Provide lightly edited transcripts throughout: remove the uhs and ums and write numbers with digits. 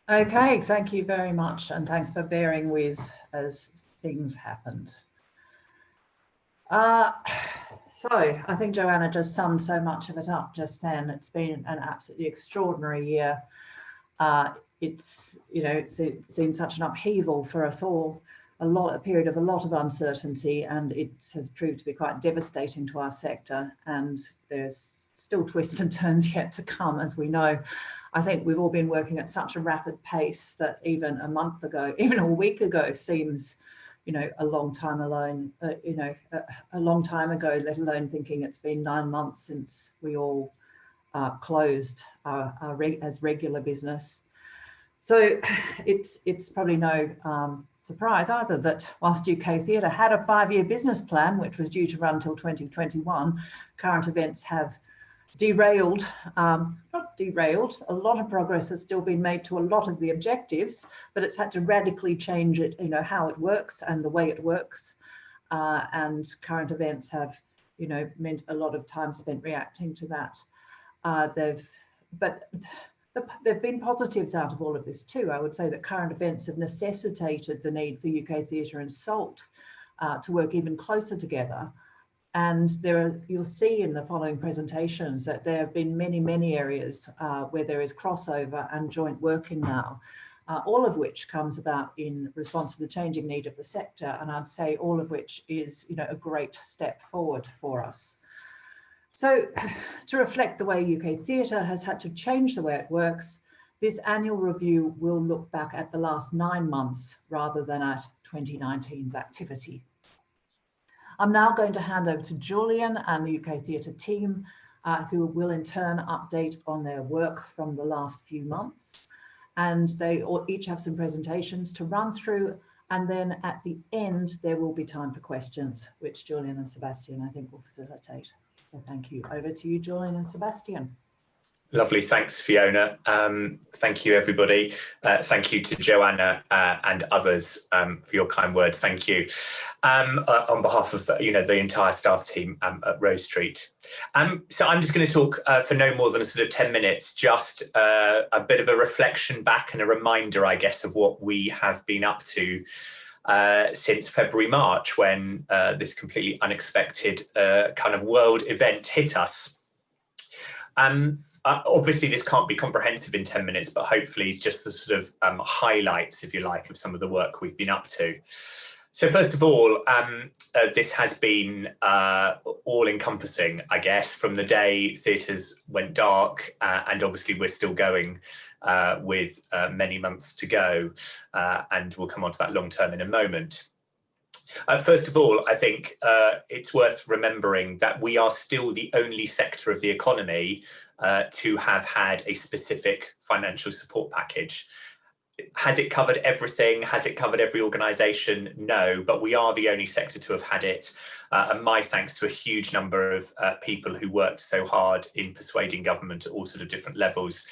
Okay, thank you very much, and thanks for bearing with as things happened. So I think Joanna just summed so much of it up just then. It's been an absolutely extraordinary year. It's seen such an upheaval for us all, a period of a lot of uncertainty, and it has proved to be quite devastating to our sector. And there's still twists and turns yet to come, as we know. I think we've all been working at such a rapid pace that even a month ago, even a week ago, seems, a long time alone. A long time ago, let alone thinking it's been 9 months since we all closed as regular business. So it's probably no surprise either that whilst UK Theatre had a 5-year business plan, which was due to run till 2021, current events have derailed, not derailed, a lot of progress has still been made to a lot of the objectives, but it's had to radically change it, how it works and the way it works. And current events have, meant a lot of time spent reacting to that. There've been positives out of all of this too. I would say that current events have necessitated the need for UK Theatre and SALT to work even closer together. And you'll see in the following presentations that there have been many, many areas where there is crossover and joint working now, all of which comes about in response to the changing need of the sector. And I'd say all of which is, a great step forward for us. So to reflect the way UK Theatre has had to change the way it works, this annual review will look back at the last 9 months rather than at 2019's activity. I'm now going to hand over to Julian and the UK Theatre team, who will in turn update on their work from the last few months. And they each have some presentations to run through. And then at the end, there will be time for questions, which Julian and Sebastian, I think, will facilitate. So thank you. Over to you, Julian and Sebastian. Lovely, thanks Fiona. Thank you everybody. Thank you to Joanna and others for your kind words. Thank you. On behalf of the entire staff team at Rose Street. So I'm just going to talk for no more than sort of 10 minutes, just a bit of a reflection back and a reminder, I guess, of what we have been up to since February, March, when this completely unexpected kind of world event hit us. Obviously, this can't be comprehensive in 10 minutes, but hopefully it's just the sort of highlights, if you like, of some of the work we've been up to. So first of all, this has been all-encompassing, I guess, from the day theatres went dark, and obviously we're still going with many months to go, and we'll come on to that long-term in a moment. First of all, I think it's worth remembering that we are still the only sector of the economy to have had a specific financial support package. Has it covered everything? Has it covered every organisation? No, but we are the only sector to have had it. And my thanks to a huge number of people who worked so hard in persuading government at all sort of different levels.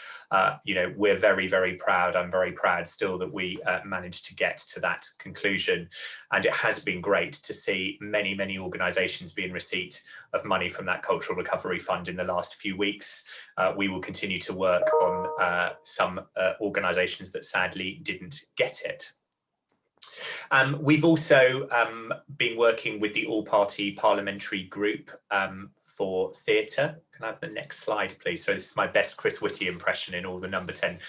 We're very, very proud. I'm very proud still that we managed to get to that conclusion. And it has been great to see many, many organisations be in receipt of money from that Cultural Recovery Fund in the last few weeks. We will continue to work on some organisations that sadly didn't get it. We've also been working with the All-Party Parliamentary Group for Theatre. Can I have the next slide, please? So this is my best Chris Whitty impression in all the number 10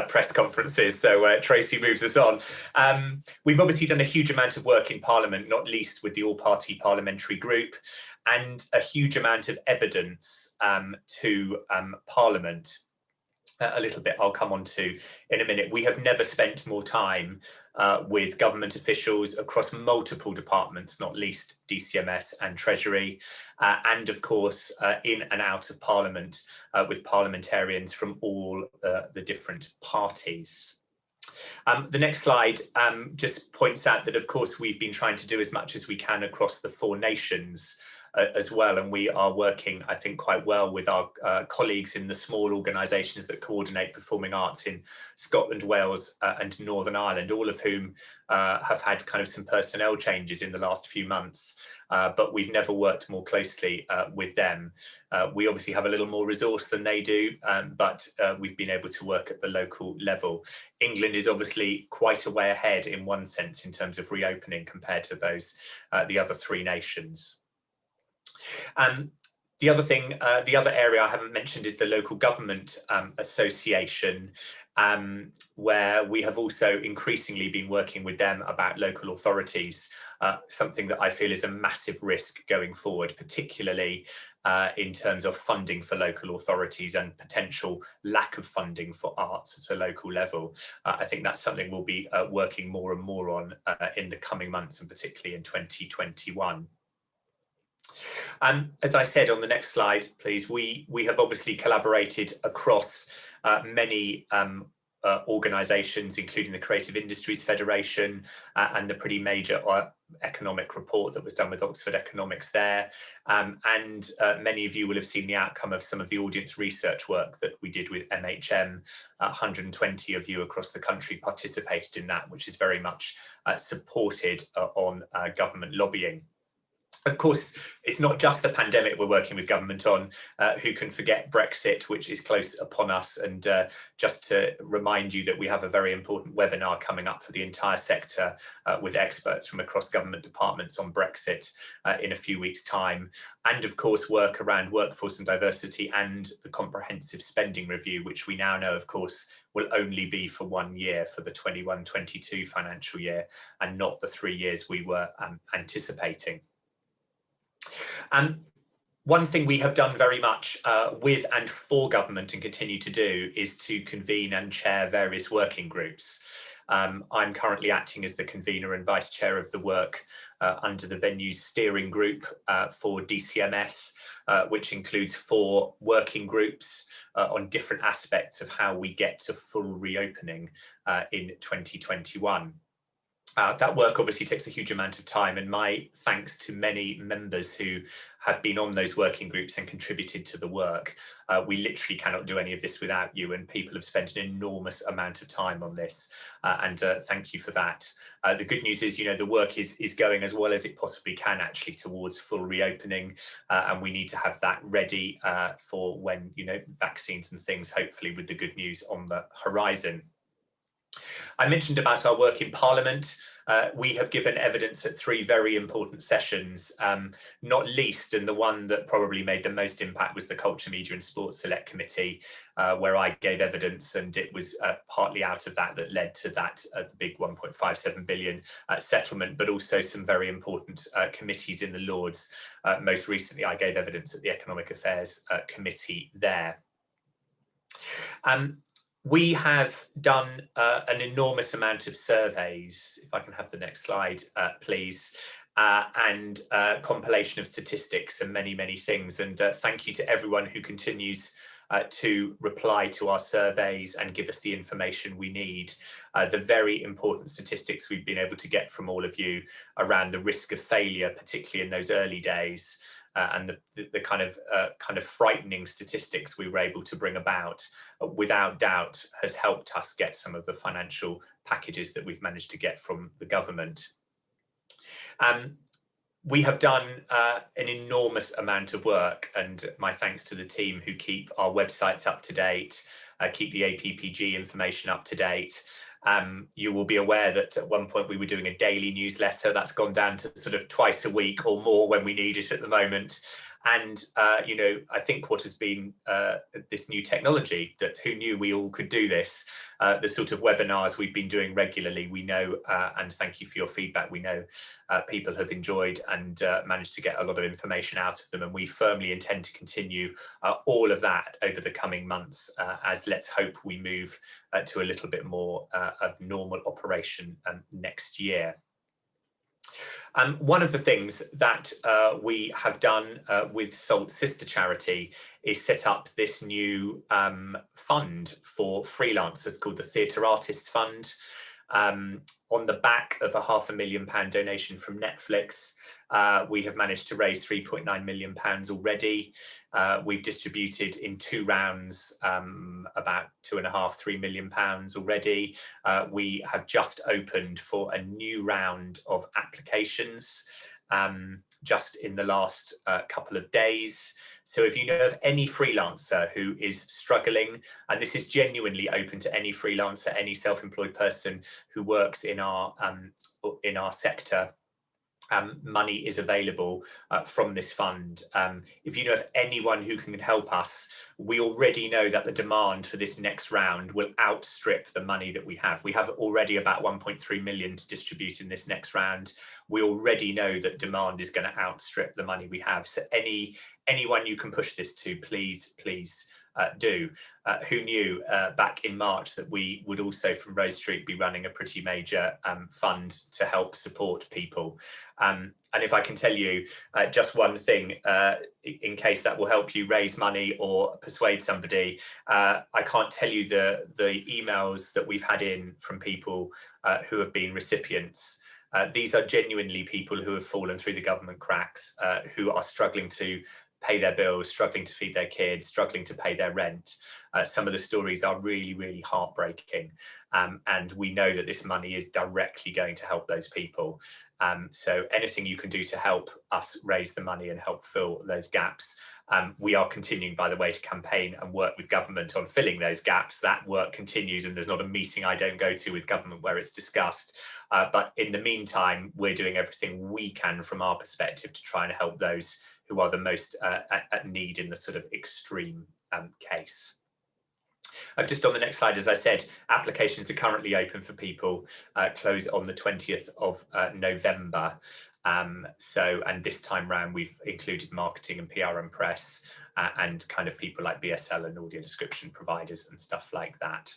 press conferences. So Tracy moves us on. We've obviously done a huge amount of work in Parliament, not least with the All-Party Parliamentary Group, and a huge amount of evidence to Parliament. A little bit I'll come on to in a minute. We have never spent more time with government officials across multiple departments, not least DCMS and Treasury, and of course in and out of Parliament with parliamentarians from all the different parties. The next slide just points out that, of course, we've been trying to do as much as we can across the 4 nations as well, and we are working, I think, quite well with our colleagues in the small organisations that coordinate performing arts in Scotland, Wales and Northern Ireland, all of whom have had kind of some personnel changes in the last few months. But we've never worked more closely with them. We obviously have a little more resource than they do, but we've been able to work at the local level. England is obviously quite a way ahead in one sense in terms of reopening compared to those the other three nations. The other thing, the other area I haven't mentioned is the Local Government Association, where we have also increasingly been working with them about local authorities, something that I feel is a massive risk going forward, particularly in terms of funding for local authorities and potential lack of funding for arts at a local level. I think that's something we'll be working more and more on in the coming months, and particularly in 2021. As I said on the next slide, please, we have obviously collaborated across many organisations, including the Creative Industries Federation and the pretty major economic report that was done with Oxford Economics there. And many of you will have seen the outcome of some of the audience research work that we did with MHM. 120 of you across the country participated in that, which is very much supported on government lobbying. Of course, it's not just the pandemic we're working with government on. Who can forget Brexit, which is close upon us? And just to remind you that we have a very important webinar coming up for the entire sector with experts from across government departments on Brexit in a few weeks' time. And of course, work around workforce and diversity and the comprehensive spending review, which we now know, of course, will only be for 1 year, for the 21-22 financial year, and not the 3 years we were anticipating. One thing we have done very much with and for government and continue to do is to convene and chair various working groups. I'm currently acting as the convener and vice chair of the work under the Venues Steering Group for DCMS, which includes 4 working groups on different aspects of how we get to full reopening in 2021. That work obviously takes a huge amount of time, and my thanks to many members who have been on those working groups and contributed to the work. We literally cannot do any of this without you, and people have spent an enormous amount of time on this, and thank you for that. The good news is, the work is going as well as it possibly can actually towards full reopening, and we need to have that ready for when, vaccines and things, hopefully with the good news on the horizon. I mentioned about our work in Parliament. We have given evidence at 3 very important sessions, not least, and the one that probably made the most impact was the Culture, Media and Sports Select Committee, where I gave evidence, and it was partly out of that led to that the big 1.57 billion settlement, but also some very important committees in the Lords. Most recently, I gave evidence at the Economic Affairs Committee there. We have done an enormous amount of surveys, if I can have the next slide, please, and compilation of statistics and many, many things. And thank you to everyone who continues to reply to our surveys and give us the information we need. The very important statistics we've been able to get from all of you around the risk of failure, particularly in those early days, and the kind of frightening statistics we were able to bring about, without doubt, has helped us get some of the financial packages that we've managed to get from the government. We have done an enormous amount of work, and my thanks to the team who keep our websites up to date, keep the APPG information up to date. You will be aware that at one point we were doing a daily newsletter. That's gone down to sort of twice a week or more when we need it at the moment. And, I think what has been this new technology, that who knew we all could do this, the sort of webinars we've been doing regularly, we know, and thank you for your feedback, we know people have enjoyed and managed to get a lot of information out of them, and we firmly intend to continue all of that over the coming months, as let's hope we move to a little bit more of normal operation next year. One of the things that we have done with SALT's sister charity is set up this new fund for freelancers called the Theatre Artists.Fund. On the back of a £500,000 donation from Netflix, we have managed to raise £3.9 million already. We've distributed in 2 rounds about £2.5–3 million already. We have just opened for a new round of applications just in the last couple of days. So if you know of any freelancer who is struggling, and this is genuinely open to any freelancer, any self-employed person who works in our sector, money is available from this fund. If you know of anyone who can help us, we already know that the demand for this next round will outstrip the money that we have. We have already about 1.3 million to distribute in this next round. We already know that demand is going to outstrip the money we have. So anyone you can push this to, please do. Who knew back in March that we would also from Rose Street be running a pretty major fund to help support people. And if I can tell you just one thing, in case that will help you raise money or persuade somebody, I can't tell you the emails that we've had in from people who have been recipients. These are genuinely people who have fallen through the government cracks, who are struggling to pay their bills, struggling to feed their kids, struggling to pay their rent. Some of the stories are really, really heartbreaking. And we know that this money is directly going to help those people. So anything you can do to help us raise the money and help fill those gaps. We are continuing, by the way, to campaign and work with government on filling those gaps. That work continues, and there's not a meeting I don't go to with government where it's discussed. But in the meantime, we're doing everything we can from our perspective to try and help those who are the most at need in the sort of extreme case. Just on the next slide, as I said, applications are currently open for people, close on the 20th of November. And this time round, we've included marketing and PR and press and kind of people like BSL and audio description providers and stuff like that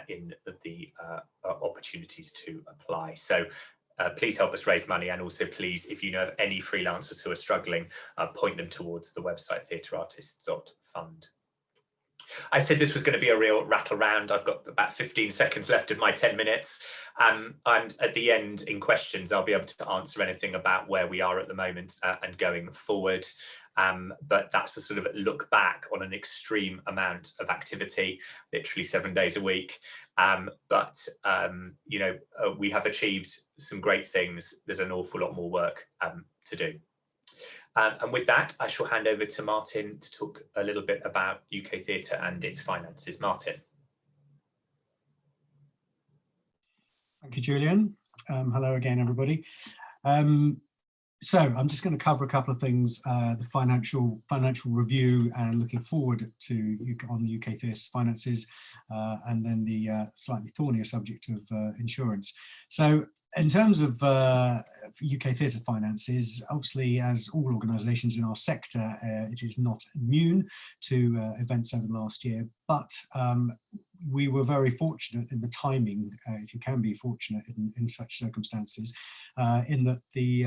in the opportunities to apply. So please help us raise money, and also please, if you know of any freelancers who are struggling, point them towards the website theatreartists.fund. I said this was going to be a real rattle round. I've got about 15 seconds left of my 10 minutes. And at the end, in questions, I'll be able to answer anything about where we are at the moment and going forward. But that's a sort of look back on an extreme amount of activity, literally 7 days a week. We have achieved some great things. There's an awful lot more work to do. And with that, I shall hand over to Martin to talk a little bit about UK Theatre and its finances. Martin. Thank you, Julian. Hello again, everybody. So I'm just going to cover a couple of things, the financial review and looking forward to on the UK Theatre's finances, and then the slightly thornier subject of insurance. So in terms of UK Theatre finances, obviously, as all organisations in our sector, it is not immune to events over the last year, but we were very fortunate in the timing, if you can be fortunate in such circumstances, in that the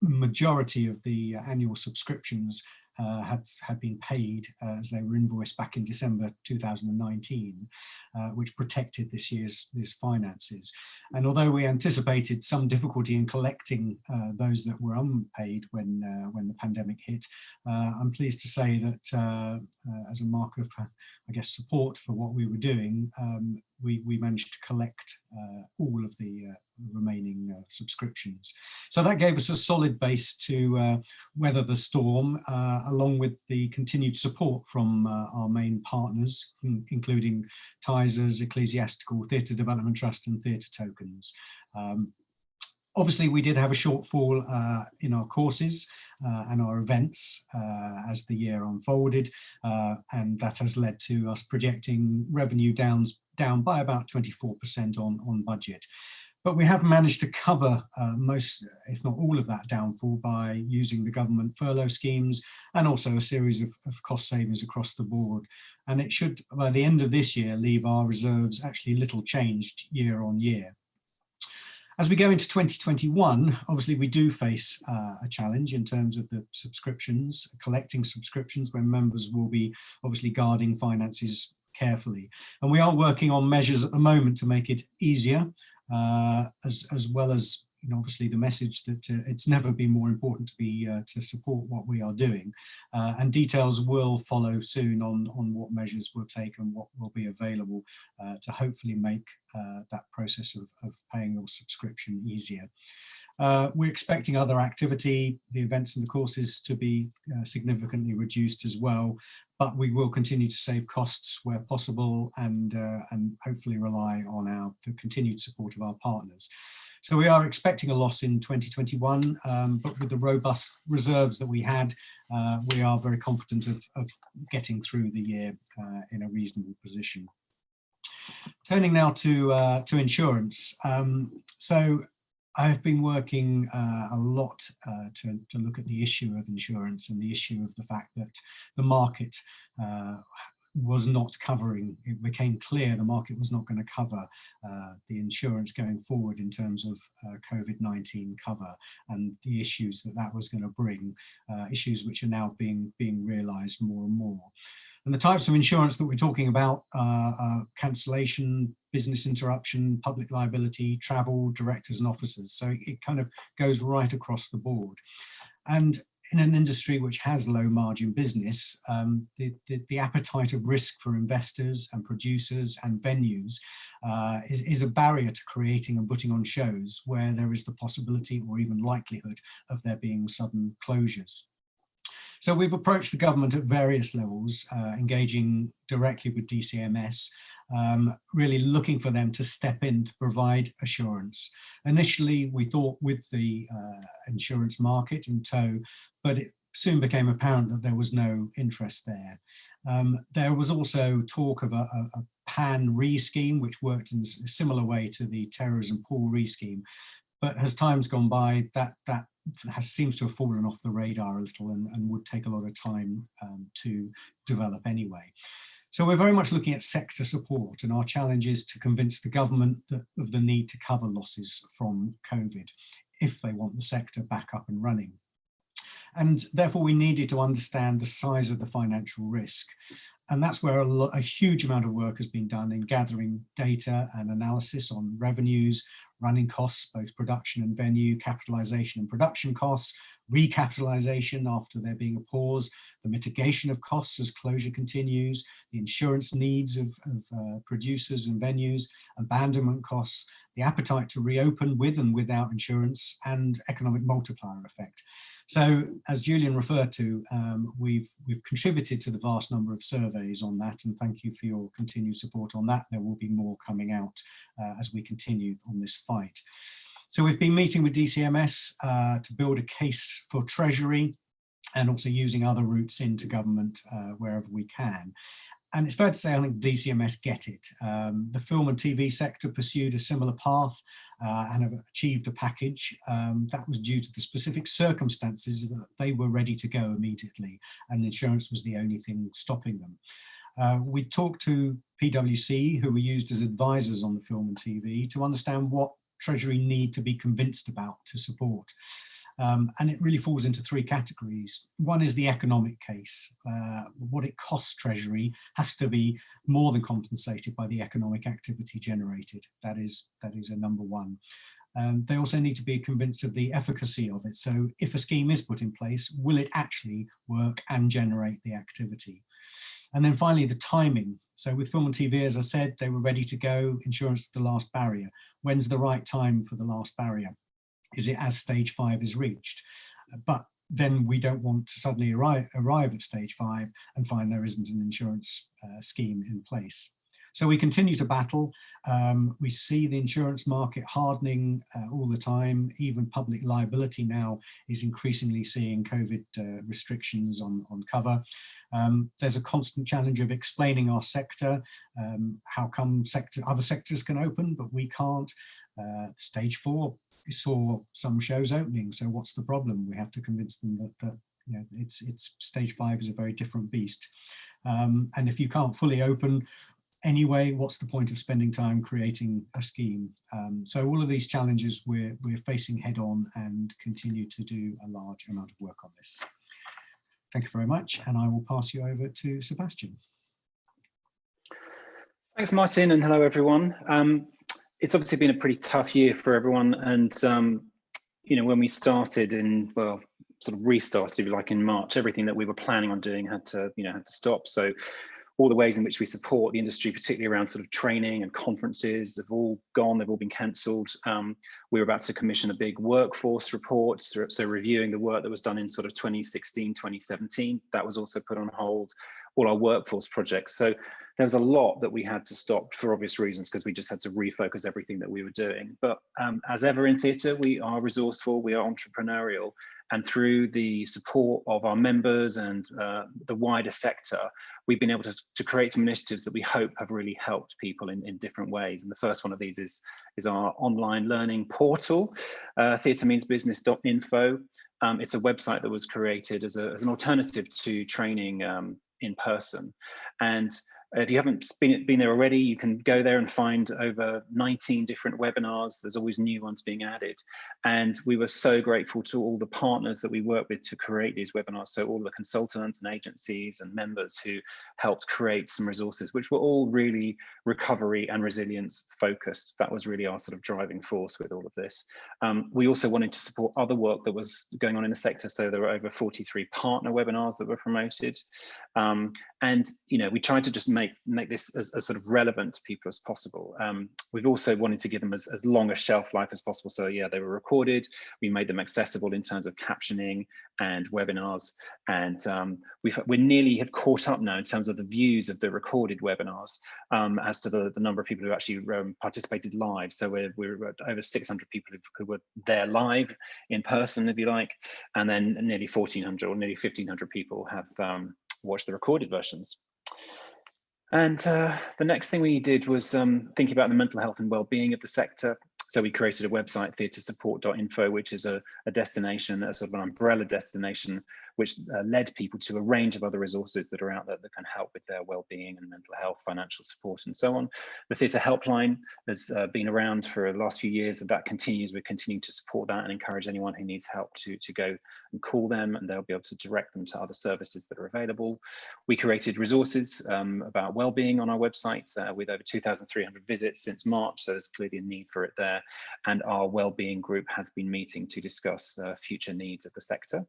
majority of the annual subscriptions had been paid as they were invoiced back in December 2019, which protected this year's finances. And although we anticipated some difficulty in collecting those that were unpaid when the pandemic hit, I'm pleased to say that as a mark of, I guess, support for what we were doing, we managed to collect all of the remaining subscriptions. So that gave us a solid base to weather the storm, along with the continued support from our main partners, including Tysers, Ecclesiastical, Theatre Development Trust and Theatre Tokens. Obviously, we did have a shortfall in our courses and our events as the year unfolded, and that has led to us projecting revenue down by about 24% on budget. But we have managed to cover most, if not all of that downfall by using the government furlough schemes and also a series of cost savings across the board. And it should, by the end of this year, leave our reserves actually little changed year on year. As we go into 2021, obviously we do face a challenge in terms of the subscriptions, collecting subscriptions, when members will be obviously guarding finances carefully. And we are working on measures at the moment to make it easier, as well as, you know, obviously the message that it's never been more important to be to support what we are doing, and details will follow soon on what measures we'll take and what will be available to hopefully make that process of paying your subscription easier. We're expecting other activity, the events and the courses, to be significantly reduced as well, but we will continue to save costs where possible and hopefully rely on the continued support of our partners. So we are expecting a loss in 2021, but with the robust reserves that we had, we are very confident of getting through the year in a reasonable position. Turning now to insurance. So I've been working a lot to look at the issue of insurance and the issue of the fact that the market was not covering. It became clear the market was not going to cover the insurance going forward in terms of COVID-19 cover and the issues that was going to bring, issues which are now being realised more and more. And the types of insurance that we're talking about are cancellation, business interruption, public liability, travel, directors and officers. So it kind of goes right across the board. And in an industry which has low margin business, the appetite of risk for investors and producers and venues is a barrier to creating and putting on shows where there is the possibility or even likelihood of there being sudden closures. So we've approached the government at various levels, engaging directly with DCMS, really looking for them to step in to provide assurance. Initially, we thought with the insurance market in tow, but it soon became apparent that there was no interest there. There was also talk of a PAN re-scheme, which worked in a similar way to the terrorism pool re-scheme. But as time's gone by, that seems to have fallen off the radar a little and would take a lot of time to develop anyway. So we're very much looking at sector support, and our challenge is to convince the government of the need to cover losses from COVID if they want the sector back up and running. And therefore we needed to understand the size of the financial risk. And that's where a huge amount of work has been done in gathering data and analysis on revenues, running costs, both production and venue, capitalisation and production costs, recapitalisation after there being a pause, the mitigation of costs as closure continues, the insurance needs of producers and venues, abandonment costs, the appetite to reopen with and without insurance, and economic multiplier effect. So, as Julian referred to, we've contributed to the vast number of surveys on that, and thank you for your continued support on that. There will be more coming out as we continue on this fight. So we've been meeting with DCMS to build a case for Treasury and also using other routes into government wherever we can. And it's fair to say, I think DCMS get it. The film and TV sector pursued a similar path and have achieved a package that was due to the specific circumstances that they were ready to go immediately, and insurance was the only thing stopping them. We talked to PwC, who were used as advisors on the film and TV, to understand what Treasury need to be convinced about to support. And it really falls into three categories. One is the economic case. What it costs Treasury has to be more than compensated by the economic activity generated. That is a number one. They also need to be convinced of the efficacy of it. So if a scheme is put in place, will it actually work and generate the activity? And then finally, the timing. So with film and TV, as I said, they were ready to go, insurance to the last barrier. When's the right time for the last barrier? Is it as stage 5 is reached? But then we don't want to suddenly arrive at stage 5 and find there isn't an insurance scheme in place. So we continue to battle. We see the insurance market hardening all the time. Even public liability now is increasingly seeing COVID restrictions on cover. There's a constant challenge of explaining our sector. How come other sectors can open, but we can't? Stage 4 saw some shows opening, so what's the problem? We have to convince them that you know, it's stage 5 is a very different beast. And if you can't fully open anyway, what's the point of spending time creating a scheme? So all of these challenges we're facing head on and continue to do a large amount of work on this. Thank you very much, and I will pass you over to Sebastian. Thanks, Martin, and hello, everyone. It's obviously been a pretty tough year for everyone, and you know, when we started sort of restarted, if you like, in March, everything that we were planning on doing had to stop. So all the ways in which we support the industry, particularly around sort of training and conferences, have all gone, they've all been cancelled. We were about to commission a big workforce report, so reviewing the work that was done in sort of 2016, 2017, that was also put on hold, all our workforce projects. So there was a lot that we had to stop for obvious reasons, because we just had to refocus everything that we were doing. But as ever in theatre, we are resourceful, we are entrepreneurial, and through the support of our members and the wider sector, we've been able to create some initiatives that we hope have really helped people in different ways. And the first one of these is our online learning portal, theatremeansbusiness.info. It's a website that was created as an alternative to training in person. And if you haven't been there already, you can go there and find over 19 different webinars. There's always new ones being added. And we were so grateful to all the partners that we work with to create these webinars. So all the consultants and agencies and members who helped create some resources, which were all really recovery and resilience focused. That was really our sort of driving force with all of this. We also wanted to support other work that was going on in the sector. So there were over 43 partner webinars that were promoted. And, you know, we tried to just make this as sort of relevant to people as possible. We've also wanted to give them as long a shelf life as possible. So yeah, they were recorded. We made them accessible in terms of captioning and webinars. And we nearly have caught up now in terms of the views of the recorded webinars as to the number of people who actually participated live. So we're at over 600 people who were there live in person, if you like, and then nearly 1,400 or nearly 1,500 people have watched the recorded versions. And the next thing we did was thinking about the mental health and well-being of the sector. So we created a website, theatresupport.info, which is a destination, a sort of an umbrella destination, which led people to a range of other resources that are out there that can help with their well-being and mental health, financial support, and so on. The theatre helpline has been around for the last few years, and that continues. We're continuing to support that and encourage anyone who needs help to go and call them, and they'll be able to direct them to other services that are available. We created resources about well-being on our website with over 2,300 visits since March, so there's clearly a need for it there. And our wellbeing group has been meeting to discuss future needs of the sector.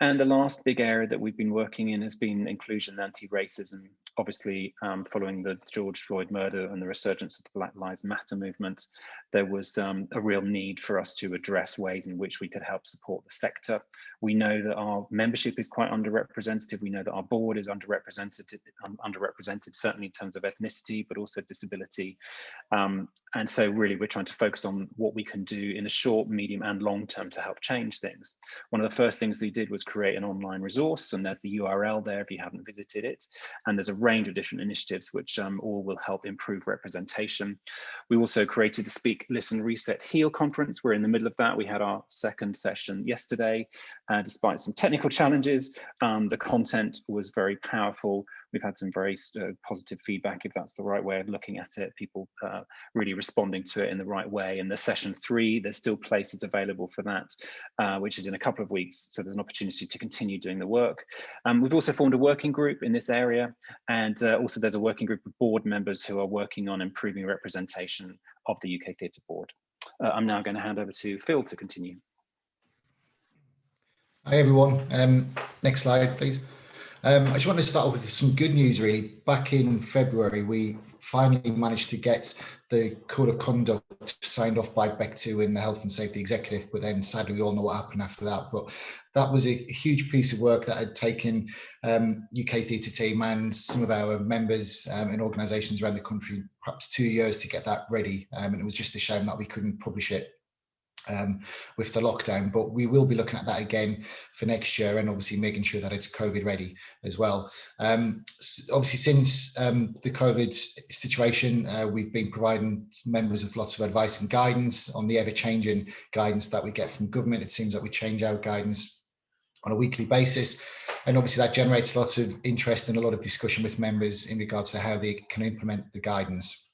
And the last big area that we've been working in has been inclusion and anti-racism. Obviously, following the George Floyd murder and the resurgence of the Black Lives Matter movement, there was a real need for us to address ways in which we could help support the sector. We know that our membership is quite underrepresented. We know that our board is underrepresented, certainly in terms of ethnicity, but also disability. And so really we're trying to focus on what we can do in the short, medium and long term to help change things. One of the first things we did was create an online resource, and there's the URL there if you haven't visited it. And there's a range of different initiatives which all will help improve representation. We also created the Speak, Listen, Reset, Heal conference. We're in the middle of that. We had our second session yesterday. Despite some technical challenges, the content was very powerful. We've had some very positive feedback, if that's the right way of looking at it, people really responding to it in the right way. And the session 3, there's still places available for that, which is in a couple of weeks. So there's an opportunity to continue doing the work. We've also formed a working group in this area. And also there's a working group of board members who are working on improving representation of the UK Theatre Board. I'm now going to hand over to Phil to continue. Hi everyone, next slide please. I just want to start off with some good news really. Back in February, we finally managed to get the Code of Conduct signed off by BEC2 and the Health and Safety Executive, but then sadly we all know what happened after that. But that was a huge piece of work that had taken UK Theatre team and some of our members and organisations around the country perhaps 2 years to get that ready. And it was just a shame that we couldn't publish it with the lockdown, but we will be looking at that again for next year, and obviously making sure that it's COVID ready as well. Obviously since the COVID situation, we've been providing members with lots of advice and guidance on the ever-changing guidance that we get from government. It seems that we change our guidance on a weekly basis, and obviously that generates lots of interest and a lot of discussion with members in regards to how they can implement the guidance.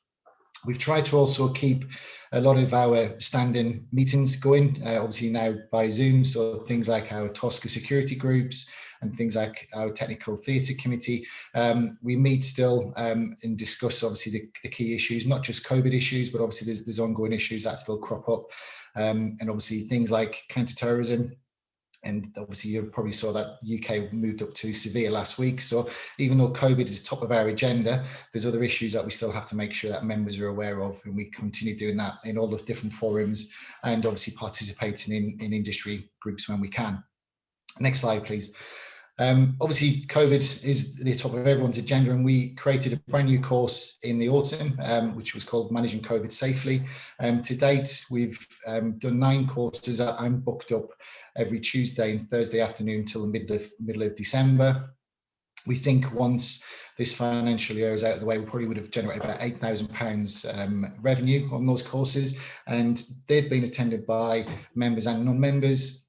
We've tried to also keep a lot of our standing meetings going, obviously now by Zoom, so things like our TOSCA security groups, and things like our technical theatre committee. We meet still and discuss obviously the key issues, not just COVID issues, but obviously there's ongoing issues that still crop up, and obviously things like counter-terrorism. And obviously you probably saw that UK moved up to severe last week. So even though COVID is top of our agenda, there's other issues that we still have to make sure that members are aware of, and we continue doing that in all the different forums, and obviously participating in industry groups when we can. Next slide, please. Obviously, COVID is the top of everyone's agenda, and we created a brand new course in the autumn, which was called Managing COVID Safely. To date, we've done 9 courses. I'm booked up every Tuesday and Thursday afternoon until the middle of December. We think once this financial year is out of the way, we probably would have generated about £8,000 revenue on those courses, and they've been attended by members and non-members.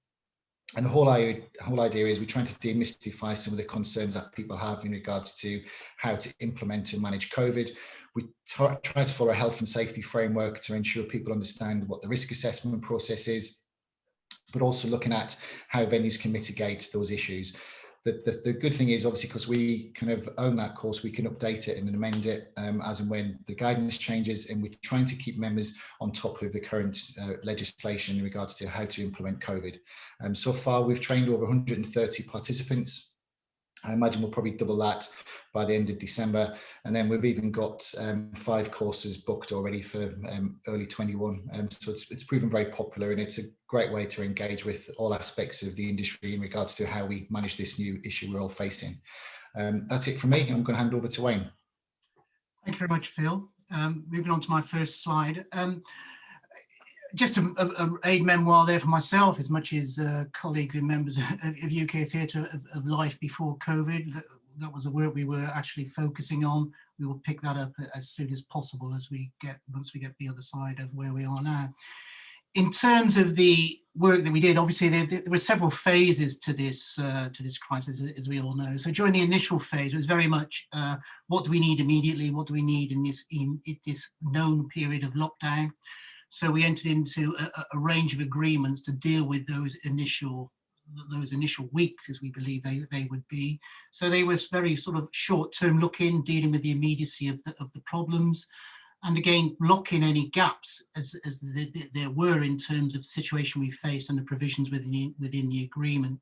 And the whole idea is we're trying to demystify some of the concerns that people have in regards to how to implement and manage COVID. We try to follow a health and safety framework to ensure people understand what the risk assessment process is, but also looking at how venues can mitigate those issues. The good thing is, obviously, because we kind of own that course, we can update it and amend it as and when the guidance changes, and we're trying to keep members on top of the current legislation in regards to how to implement COVID. So far, we've trained over 130 participants. I imagine we'll probably double that by the end of December. And then we've even got 5 courses booked already for early 21. So it's proven very popular, and it's a great way to engage with all aspects of the industry in regards to how we manage this new issue we're all facing. That's it from me. I'm going to hand over to Wayne. Thank you very much, Phil. Moving on to my first slide. Just a aid memoir there for myself, as much as colleagues and members of UK Theatre of life before COVID. That was the work we were actually focusing on. We will pick that up as soon as possible once we get the other side of where we are now. In terms of the work that we did, obviously there were several phases to this crisis, as we all know. So during the initial phase, it was very much what do we need immediately? What do we need in this known period of lockdown? So we entered into a range of agreements to deal with those initial weeks, as we believe they would be. So they were very sort of short-term look-in, dealing with the immediacy of the problems, and again lock in any gaps as there were in terms of the situation we faced and the provisions within the agreement.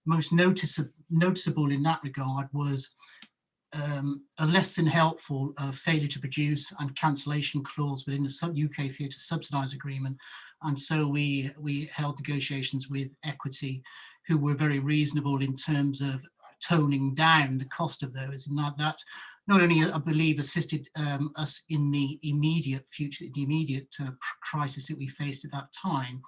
Most noticeable in that regard was a less than helpful failure to produce and cancellation clause within the UK Theatre subsidised agreement. And so we held negotiations with Equity, who were very reasonable in terms of toning down the cost of those, and that not only, I believe, assisted us in the immediate future, the immediate crisis that we faced at that time,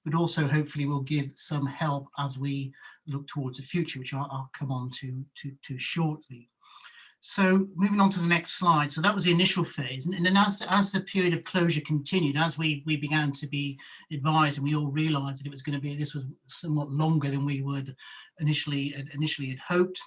but also hopefully will give some help as we look towards the future, which I'll come on to shortly. So moving on to the next slide. So that was the initial phase. And then as the period of closure continued, as we began to be advised, and we all realized that it was going to be, this was somewhat longer than we would initially had hoped.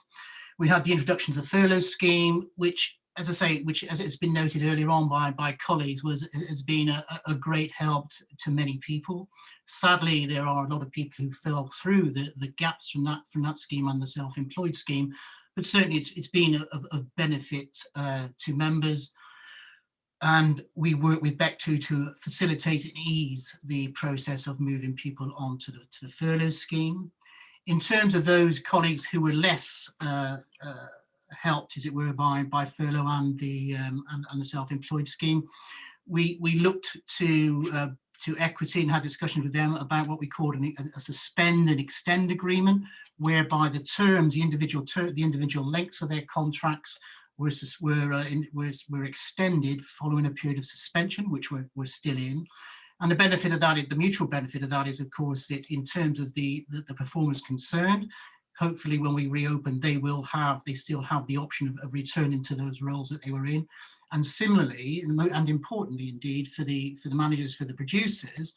We had the introduction to the furlough scheme, which, as I say, as it's been noted earlier on by colleagues, has been a great help to many people. Sadly, there are a lot of people who fell through the gaps from that scheme and the self-employed scheme. But certainly it's been of benefit to members, and we work with BEC2 to facilitate and ease the process of moving people on to the furlough scheme. In terms of those colleagues who were less helped, as it were, by furlough and the self-employed scheme, we looked to Equity and had discussions with them about what we called a suspend and extend agreement, whereby the terms, the individual lengths of their contracts were extended following a period of suspension, which we're still in. And the benefit of that, the mutual benefit of that is, of course, that in terms of the performers concerned, hopefully when we reopen, they still have the option of returning to those roles that they were in. And similarly, and importantly indeed, for the managers, for the producers,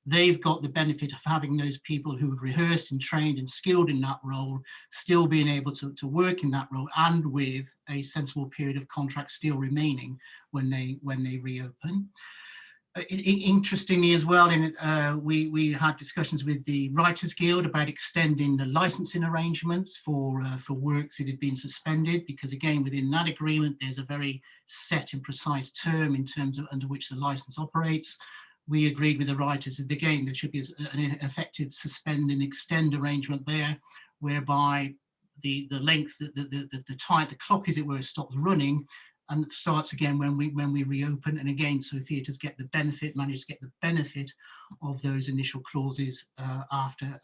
they've got the benefit of having those people who have rehearsed and trained and skilled in that role, still being able to work in that role, and with a sensible period of contract still remaining when they reopen. Interestingly as well, we had discussions with the Writers Guild about extending the licensing arrangements for works that had been suspended, because again, within that agreement, there's a very set and precise term in terms of under which the license operates. We agreed with the writers that again, there should be an effective suspend and extend arrangement there, whereby the length, the time, the clock, as it were, stops running and it starts again when we reopen. And again, so theatres get the benefit, manage to get the benefit of those initial clauses after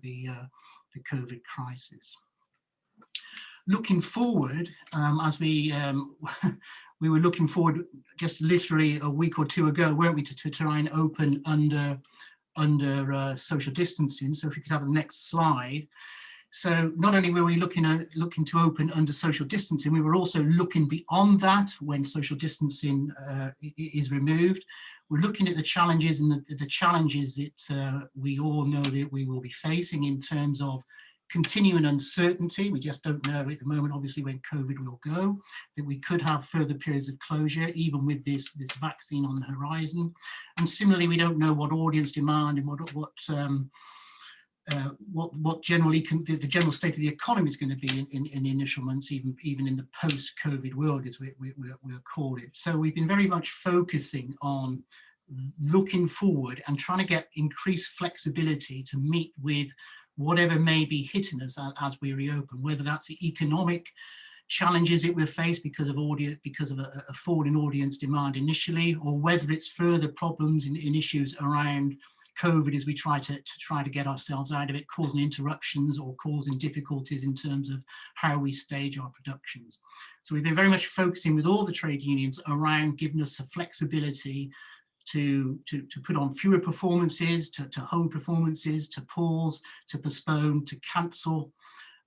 the COVID crisis. Looking forward, as we we were looking forward just literally a week or two ago, weren't we, to try and open under social distancing. So if you could have the next slide. So not only were we looking to open under social distancing, we were also looking beyond that when social distancing is removed. We're looking at the challenges and the challenges that we all know that we will be facing in terms of continuing uncertainty. We just don't know at the moment, obviously, when COVID will go, that we could have further periods of closure, even with this vaccine on the horizon. And similarly, we don't know what audience demand and what generally the general state of the economy is going to be in the initial months, even in the post-COVID world, as we'll call it. So we've been very much focusing on looking forward and trying to get increased flexibility to meet with whatever may be hitting us as we reopen, whether that's the economic challenges it will face because of a fall in audience demand initially, or whether it's further problems in issues around COVID as we try to get ourselves out of it, causing interruptions or causing difficulties in terms of how we stage our productions. So we've been very much focusing with all the trade unions around giving us the flexibility to put on fewer performances, to hold performances, to pause, to postpone, to cancel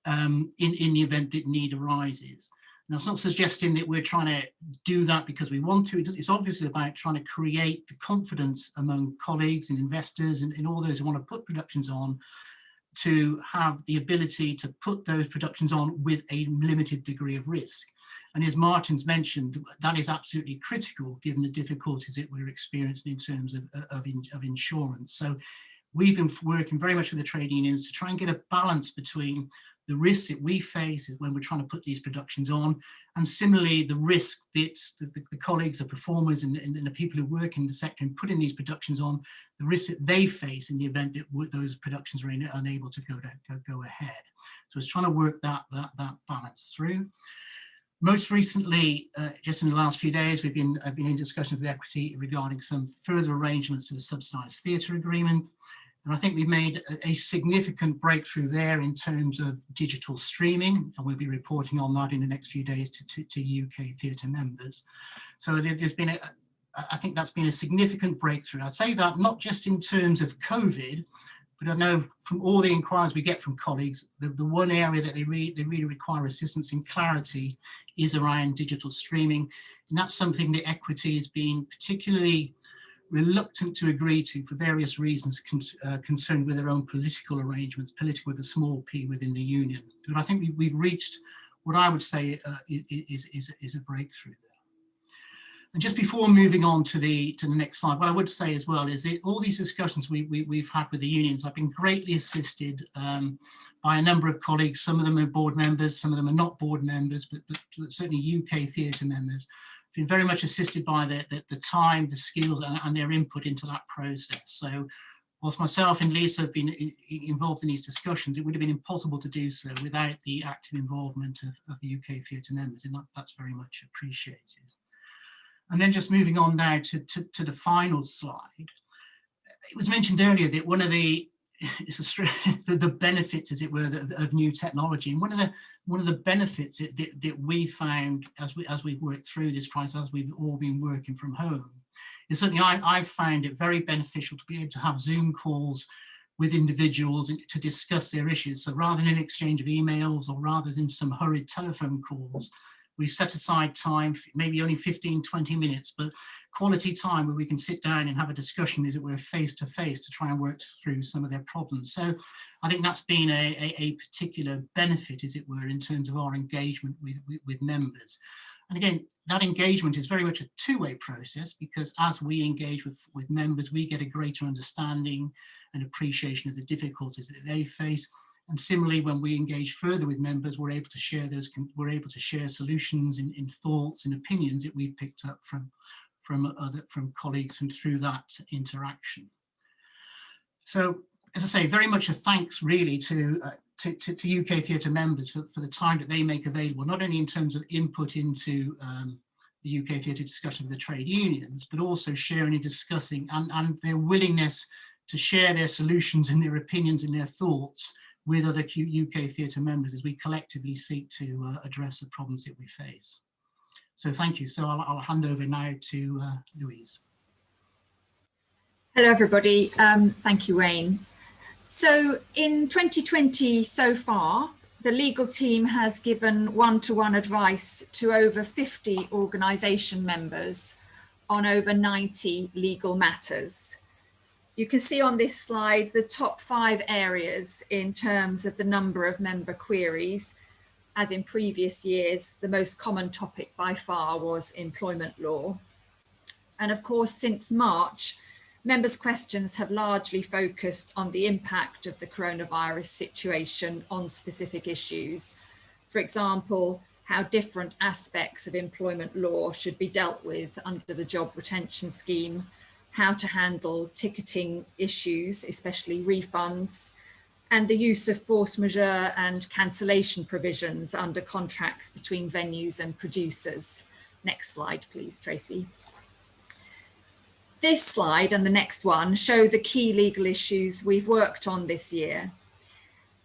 in the event that need arises. Now, it's not suggesting that we're trying to do that because we want to. It's obviously about trying to create the confidence among colleagues and investors and all those who want to put productions on, to have the ability to put those productions on with a limited degree of risk. And as Martin's mentioned, that is absolutely critical given the difficulties that we're experiencing in terms of insurance. So we've been working very much with the trade unions to try and get a balance between the risks that we face when we're trying to put these productions on, and similarly the risk that the colleagues, the performers and the people who work in the sector and putting these productions on, the risk that they face in the event that those productions are unable to go ahead. So it's trying to work that balance through. Most recently, just in the last few days, I've been in discussions with Equity regarding some further arrangements to the subsidised theatre agreement. And I think we've made a significant breakthrough there in terms of digital streaming, and we'll be reporting on that in the next few days to UK Theatre members. So there's been I think that's been a significant breakthrough. I'd say that not just in terms of COVID, but I know from all the inquiries we get from colleagues, the one area that they really require assistance and clarity is around digital streaming. And that's something that Equity has been particularly reluctant to agree to for various reasons concerned with their own political arrangements, political with a small p within the union. But I think we've reached what I would say is a breakthrough there. And just before moving on to the next slide, what I would say as well is that all these discussions we've had with the unions, I've been greatly assisted by a number of colleagues. Some of them are board members, some of them are not board members, but certainly UK Theatre members. Been very much assisted by the time, the skills and their input into that process. So whilst myself and Lisa have been involved in these discussions, it would have been impossible to do so without the active involvement of UK Theatre members, and that's very much appreciated. And then just moving on now to the final slide. It was mentioned earlier that one of the benefits, as it were, of new technology, and one of the benefits that we found as we've worked through this crisis, as we've all been working from home, is certainly I've found it very beneficial to be able to have Zoom calls with individuals to discuss their issues. So rather than an exchange of emails or rather than some hurried telephone calls, we've set aside time, maybe only 15, 20 minutes, but quality time where we can sit down and have a discussion, as it were, face to face, to try and work through some of their problems. So I think that's been a particular benefit, as it were, in terms of our engagement with members. And again, that engagement is very much a two-way process, because as we engage with members, we get a greater understanding and appreciation of the difficulties that they face. And similarly, when we engage further with members, we're able to share solutions in thoughts and opinions that we've picked up from colleagues and through that interaction. So, as I say, very much a thanks really to UK Theatre members for the time that they make available, not only in terms of input into the UK Theatre discussion with the trade unions, but also sharing and discussing and their willingness to share their solutions and their opinions and their thoughts with other UK Theatre members as we collectively seek to address the problems that we face. So thank you. So I'll hand over now to Louise. Hello, everybody. Thank you, Wayne. So in 2020 so far, the legal team has given one-to-one advice to over 50 organisation members on over 90 legal matters. You can see on this slide the top 5 areas in terms of the number of member queries. As in previous years, the most common topic by far was employment law. And of course, since March, members' questions have largely focused on the impact of the coronavirus situation on specific issues. For example, how different aspects of employment law should be dealt with under the job retention scheme, how to handle ticketing issues, especially refunds, and the use of force majeure and cancellation provisions under contracts between venues and producers. Next slide, please, Tracy. This slide and the next one show the key legal issues we've worked on this year.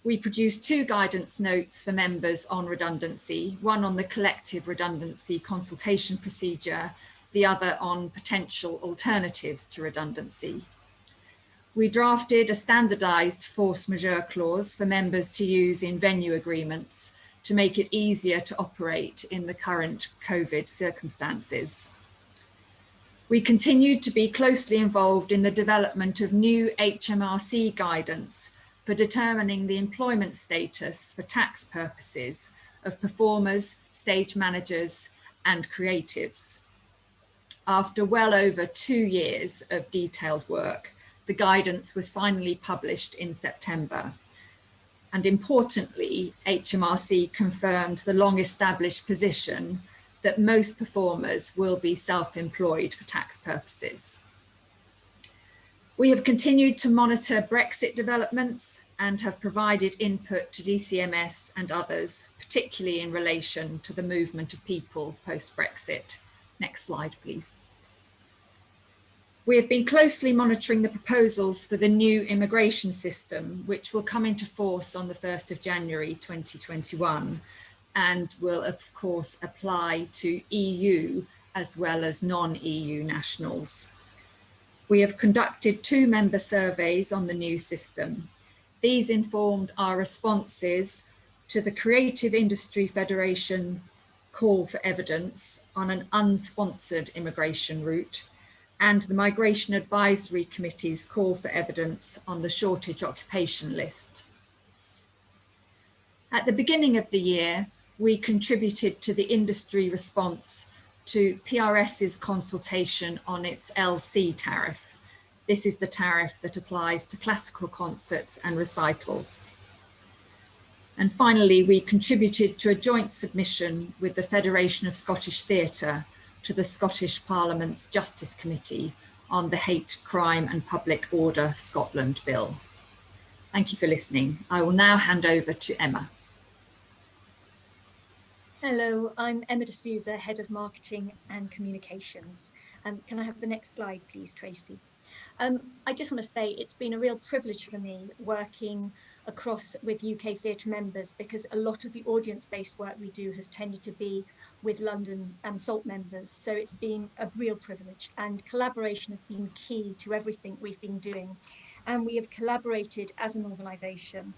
We produced 2 guidance notes for members on redundancy, one on the collective redundancy consultation procedure, the other on potential alternatives to redundancy. We drafted a standardised force majeure clause for members to use in venue agreements to make it easier to operate in the current COVID circumstances. We continued to be closely involved in the development of new HMRC guidance for determining the employment status for tax purposes of performers, stage managers, and creatives. After well over 2 years of detailed work, the guidance was finally published in September. And importantly, HMRC confirmed the long-established position that most performers will be self-employed for tax purposes. We have continued to monitor Brexit developments and have provided input to DCMS and others, particularly in relation to the movement of people post-Brexit. Next slide, please. We have been closely monitoring the proposals for the new immigration system, which will come into force on the 1st of January 2021 and will of course apply to EU as well as non-EU nationals. We have conducted 2 member surveys on the new system. These informed our responses to the Creative Industry Federation call for evidence on an unsponsored immigration route and the Migration Advisory Committee's call for evidence on the shortage occupation list. At the beginning of the year, we contributed to the industry response to PRS's consultation on its LC tariff. This is the tariff that applies to classical concerts and recitals. And finally, we contributed to a joint submission with the Federation of Scottish Theatre to the Scottish Parliament's Justice Committee on the Hate, Crime and Public Order Scotland Bill. Thank you for listening. I will now hand over to Emma. Hello, I'm Emma D'Souza, Head of Marketing and Communications. Can I have the next slide, please, Tracy? I just want to say it's been a real privilege for me working across with UK Theatre members, because a lot of the audience-based work we do has tended to be with London SALT members. So it's been a real privilege, and collaboration has been key to everything we've been doing. And we have collaborated as an organisation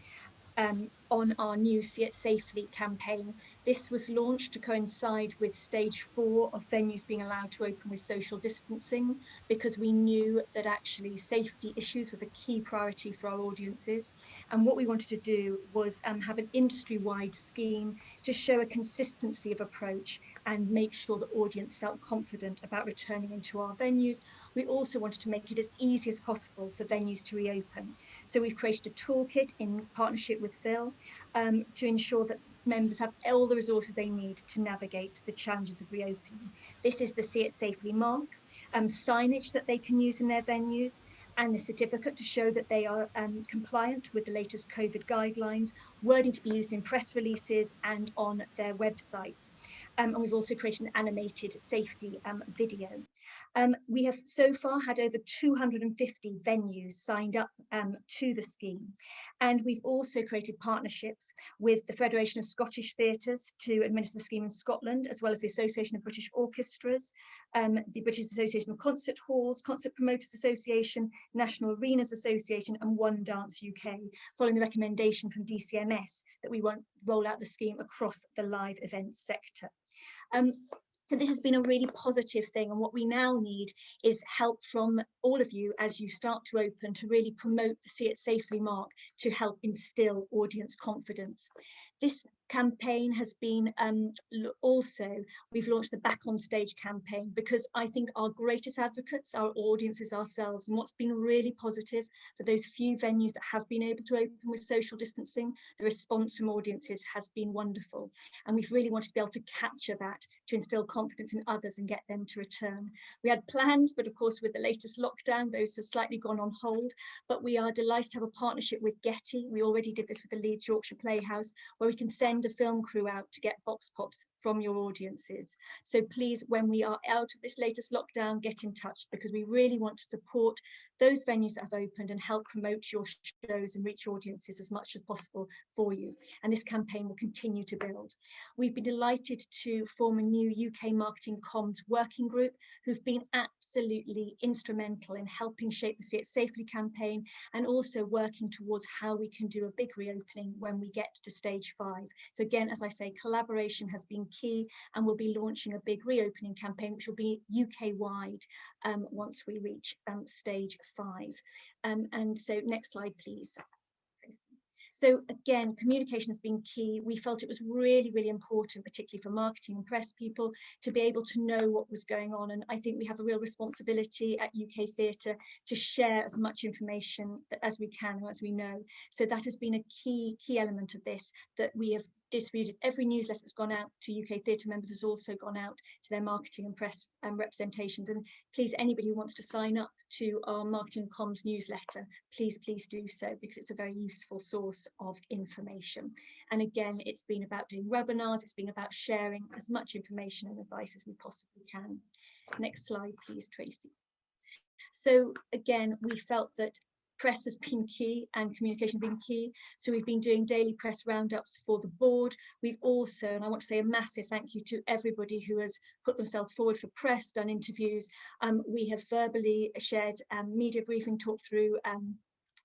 on our new See It Safely campaign. This was launched to coincide with stage 4 of venues being allowed to open with social distancing, because we knew that actually safety issues was a key priority for our audiences. And what we wanted to do was have an industry-wide scheme to show a consistency of approach and make sure the audience felt confident about returning into our venues. We also wanted to make it as easy as possible for venues to reopen. So we've created a toolkit in partnership with Phil to ensure that members have all the resources they need to navigate the challenges of reopening. This is the See It Safely mark, signage that they can use in their venues, and the certificate to show that they are compliant with the latest COVID guidelines, wording to be used in press releases and on their websites. And we've also created an animated safety video. We have so far had over 250 venues signed up to the scheme. And we've also created partnerships with the Federation of Scottish Theatres to administer the scheme in Scotland, as well as the Association of British Orchestras, the British Association of Concert Halls, Concert Promoters Association, National Arenas Association, and One Dance UK, following the recommendation from DCMS that we won't roll out the scheme across the live events sector. So this has been a really positive thing, and what we now need is help from all of you as you start to open to really promote the See It Safely mark to help instill audience confidence. This campaign has been also, we've launched the Back on Stage campaign, because I think our greatest advocates, our audiences ourselves, and what's been really positive for those few venues that have been able to open with social distancing, the response from audiences has been wonderful. And we've really wanted to be able to capture that to instill confidence in others and get them to return. We had plans, but of course with the latest lockdown, those have slightly gone on hold, but we are delighted to have a partnership with Getty. We already did this with the Leeds Yorkshire Playhouse, where we can send a film crew out to get vox pops from your audiences. So please, when we are out of this latest lockdown, get in touch, because we really want to support those venues that have opened and help promote your shows and reach audiences as much as possible for you. And this campaign will continue to build. We've been delighted to form a new UK Marketing Comms working group who've been absolutely instrumental in helping shape the See It Safely campaign, and also working towards how we can do a big reopening when we get to stage 5. So again, as I say, collaboration has been key, and we'll be launching a big reopening campaign, which will be UK-wide once we reach stage 5. And so next slide, please. So again, communication has been key. We felt it was really, really important, particularly for marketing and press people, to be able to know what was going on. And I think we have a real responsibility at UK Theatre to share as much information as we can, or as we know. So that has been a key element of this, that we have distributed. Every newsletter that's gone out to UK Theatre members has also gone out to their marketing and press representations. And please, anybody who wants to sign up to our marketing and comms newsletter, please do so, because it's a very useful source of information. And again, it's been about doing webinars, it's been about sharing as much information and advice as we possibly can. Next slide, please, Tracy. So again, we felt that press has been key and communication has been key. So we've been doing daily press roundups for the board. We've also, and I want to say a massive thank you to everybody who has put themselves forward for press, done interviews. We have verbally shared media briefing, talked through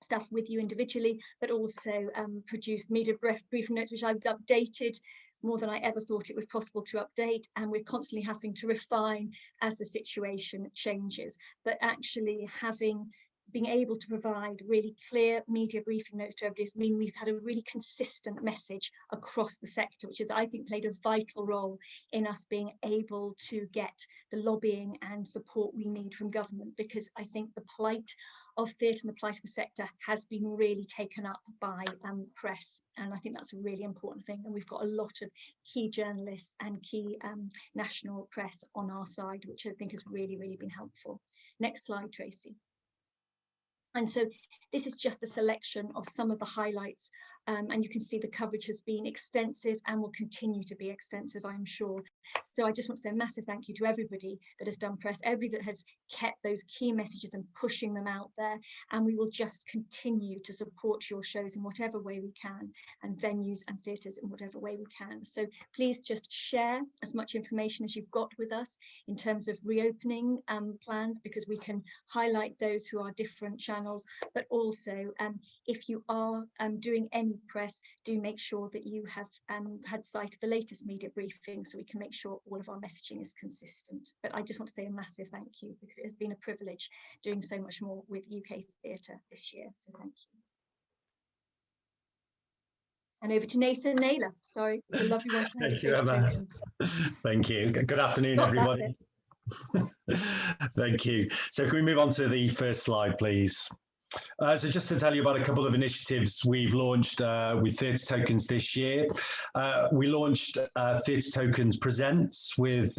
stuff with you individually, but also produced media briefing notes, which I've updated more than I ever thought it was possible to update, and we're constantly having to refine as the situation changes. But actually being able to provide really clear media briefing notes to everybody has mean we've had a really consistent message across the sector, which has, I think, played a vital role in us being able to get the lobbying and support we need from government, because I think the plight of theatre and the plight of the sector has been really taken up by press, and I think that's a really important thing. And we've got a lot of key journalists and key national press on our side, which I think has really been helpful. Next slide, Tracy. And so this is just a selection of some of the highlights, and you can see the coverage has been extensive and will continue to be extensive, I'm sure. So I just want to say a massive thank you to everybody that has done press, everybody that has kept those key messages and pushing them out there. And we will just continue to support your shows in whatever way we can, and venues and theatres in whatever way we can. So please just share as much information as you've got with us in terms of reopening plans, because we can highlight those who are different channels channels, but also if you are doing any press, do make sure that you have had sight of the latest media briefing so we can make sure all of our messaging is consistent. But I just want to say a massive thank you, because it has been a privilege doing so much more with UK Theatre this year, so thank you. And over to Nathan Naylor. Sorry, the lovely one. Thank you, Emma. Thank you. Good afternoon, everybody. Thank you. So can we move on to the first slide, please? So just to tell you about a couple of initiatives we've launched with Theatre Tokens this year. We launched Theatre Tokens Presents with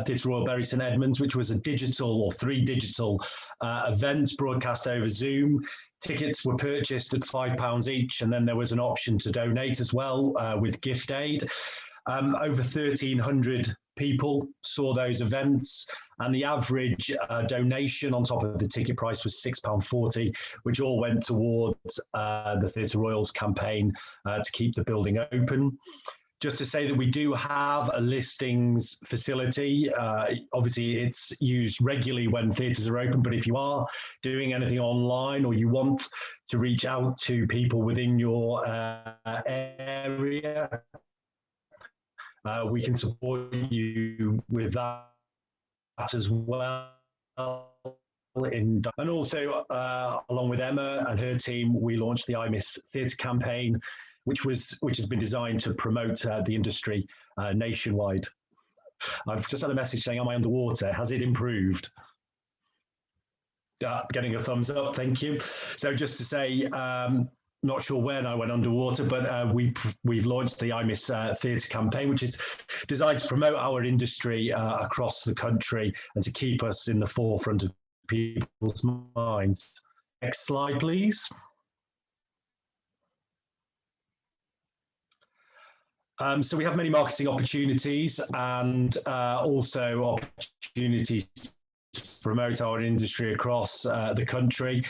Theatre Royal Bury St Edmunds, which was a digital or 3 digital events broadcast over Zoom. Tickets were purchased at £5 each, and then there was an option to donate as well with gift aid. Over 1,300 people saw those events, and the average donation on top of the ticket price was £6.40, which all went towards the Theatre Royal's campaign to keep the building open. Just to say that we do have a listings facility. Obviously, it's used regularly when theatres are open, but if you are doing anything online or you want to reach out to people within your area, we can support you with that as well. And also, along with Emma and her team, we launched the I Miss Theatre campaign, which has been designed to promote the industry nationwide. I've just had a message saying, am I underwater? Has it improved? Getting a thumbs up, thank you. So just to say, not sure when I went underwater, but we've launched the I Miss Theatre campaign, which is designed to promote our industry across the country and to keep us in the forefront of people's minds. Next slide, please. So we have many marketing opportunities and also opportunities to promote our industry across the country.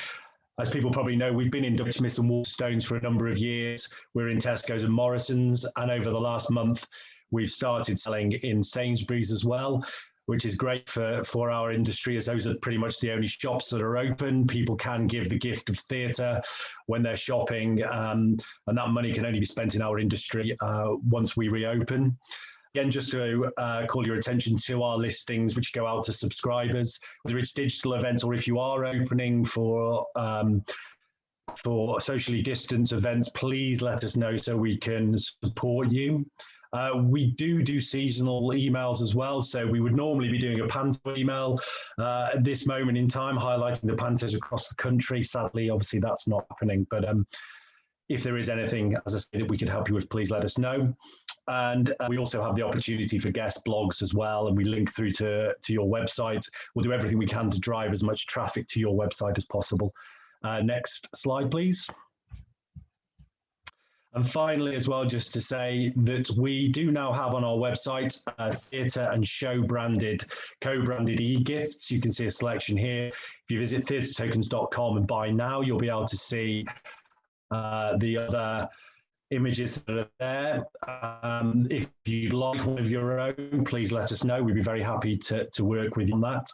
As people probably know, we've been in Dutch Smiths and Waterstones for a number of years. We're in Tesco's and Morrison's, and over the last month, we've started selling in Sainsbury's as well, which is great for our industry, as those are pretty much the only shops that are open. People can give the gift of theatre when they're shopping, and that money can only be spent in our industry once we reopen. Again, just to call your attention to our listings, which go out to subscribers, whether it's digital events or if you are opening for socially distanced events, please let us know so we can support you. We do seasonal emails as well. So we would normally be doing a panto email at this moment in time, highlighting the pantos across the country. Sadly, obviously, that's not happening. But if there is anything, as I said, that we could help you with, please let us know. And we also have the opportunity for guest blogs as well. And we link through to your website. We'll do everything we can to drive as much traffic to your website as possible. Next slide, please. And finally, as well, just to say that we do now have on our website theatre and show branded, co-branded e-gifts. You can see a selection here. If you visit theatretokens.com and buy now, you'll be able to see the other images that are there. If you'd like one of your own, please let us know. We'd be very happy to work with you on that.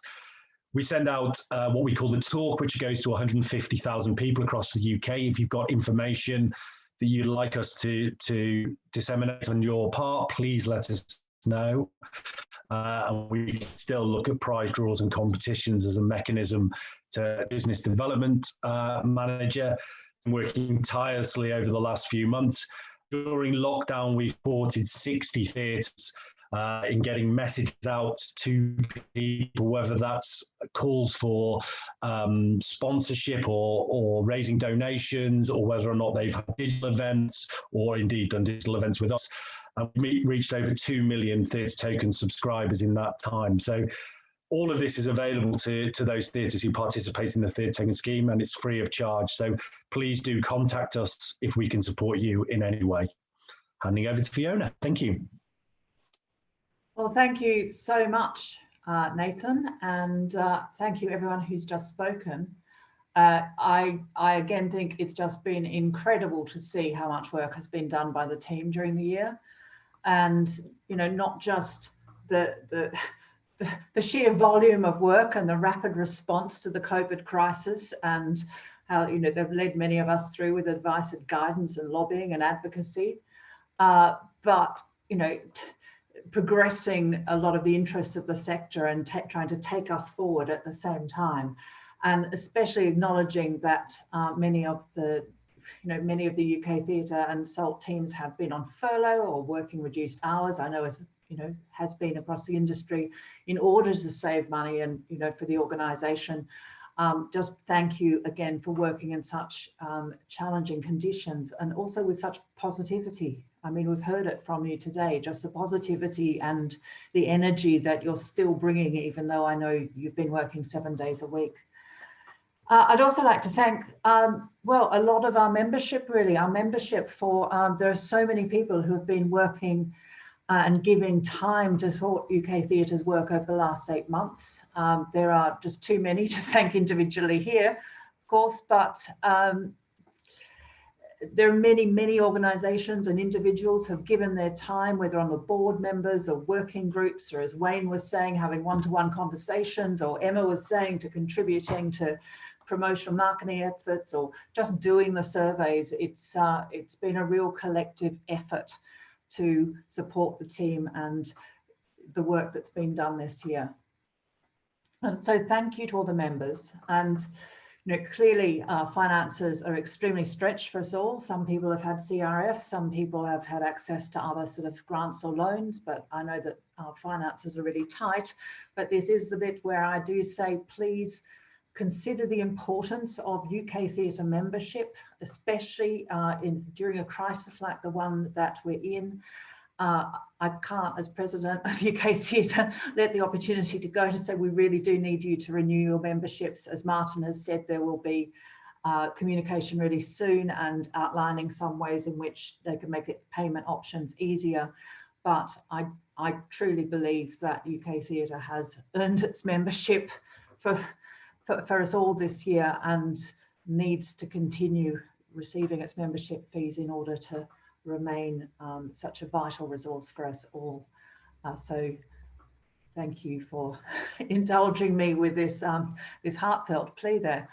We send out what we call the talk, which goes to 150,000 people across the UK. If you've got information that you'd like us to disseminate on your part, please let us know. And we can still look at prize draws and competitions as a mechanism to business development manager. Working tirelessly over the last few months. During lockdown, we've supported 60 theatres in getting messages out to people, whether that's calls for sponsorship or raising donations, or whether or not they've had digital events or indeed done digital events with us. We reached over 2 million Theatre Token subscribers in that time. So all of this is available to those theatres who participate in the Theatre Token scheme, and it's free of charge. So please do contact us if we can support you in any way. Handing over to Fiona. Thank you. Well, thank you so much, Nathan, and thank you everyone who's just spoken. I again think it's just been incredible to see how much work has been done by the team during the year, and not just the sheer volume of work and the rapid response to the COVID crisis and how, you know, they've led many of us through with advice and guidance and lobbying and advocacy. But, you know, progressing a lot of the interests of the sector and trying to take us forward at the same time. And especially acknowledging that many of the UK theatre and SALT teams have been on furlough or working reduced hours. I know, as you know, has been across the industry in order to save money and, you know, for the organisation. Just thank you again for working in such challenging conditions and also with such positivity. I mean, we've heard it from you today, just the positivity and the energy that you're still bringing, even though I know you've been working 7 days a week. I'd also like to thank, well, a lot of our membership, really, for, there are so many people who have been working and giving time to support UK Theatre's work over the last 8 months. There are just too many to thank individually here, of course, but there are many organisations and individuals who have given their time, whether on the board members or working groups, or as Wayne was saying, having one-to-one conversations, or Emma was saying, to contributing to promotional marketing efforts, or just doing the surveys. It's been a real collective effort to support the team and the work that's been done this year. And so thank you to all the members. And you know, clearly finances are extremely stretched for us all. Some people have had CRF, some people have had access to other sort of grants or loans, but I know that our finances are really tight. But this is the bit where I do say, please consider the importance of UK theatre membership, especially during a crisis like the one that we're in. I can't, as president of UK Theatre, let the opportunity to go to say we really do need you to renew your memberships. As Martin has said, there will be communication really soon and outlining some ways in which they can make it payment options easier. But I truly believe that UK Theatre has earned its membership for us all this year and needs to continue receiving its membership fees in order to remain such a vital resource for us all. So thank you for indulging me with this this heartfelt plea there.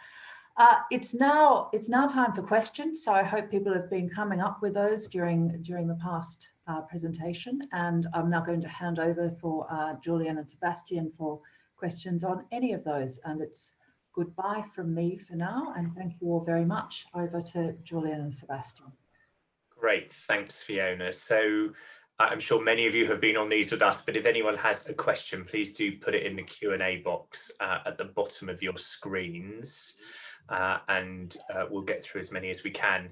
It's now time for questions. So I hope people have been coming up with those during the past presentation, and I'm now going to hand over for Julian and Sebastian for questions on any of those. And it's goodbye from me for now, and thank you all very much. Over to Julian and Sebastian. Great, thanks, Fiona. So I'm sure many of you have been on these with us, but if anyone has a question, please do put it in the Q&A box at the bottom of your screens, and we'll get through as many as we can.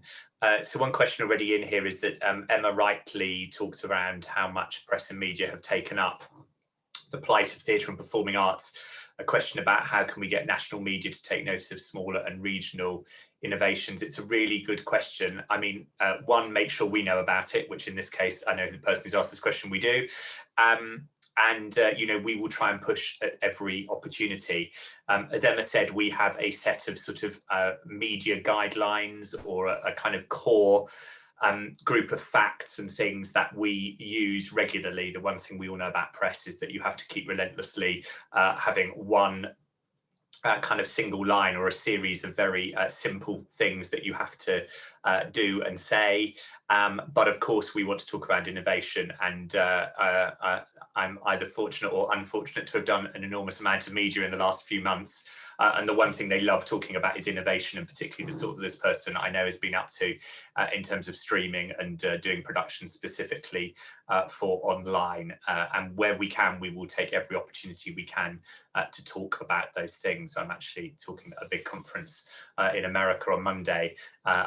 So one question already in here is that Emma rightly talked around how much press and media have taken up the plight of theatre and performing arts. A question about how can we get national media to take notice of smaller and regional innovations. It's a really good question. I mean, one, make sure we know about it, which in this case, I know the person who's asked this question, we do. You know, we will try and push at every opportunity. As Emma said, we have a set of sort of media guidelines or a kind of core group of facts and things that we use regularly. The one thing we all know about press is that you have to keep relentlessly having one kind of single line or a series of very simple things that you have to do and say. But of course, we want to talk about innovation, and I'm either fortunate or unfortunate to have done an enormous amount of media in the last few months. And the one thing they love talking about is innovation, and particularly the sort of this person I know has been up to in terms of streaming and doing production specifically for online. And where we can, we will take every opportunity we can to talk about those things. I'm actually talking at a big conference in America on Monday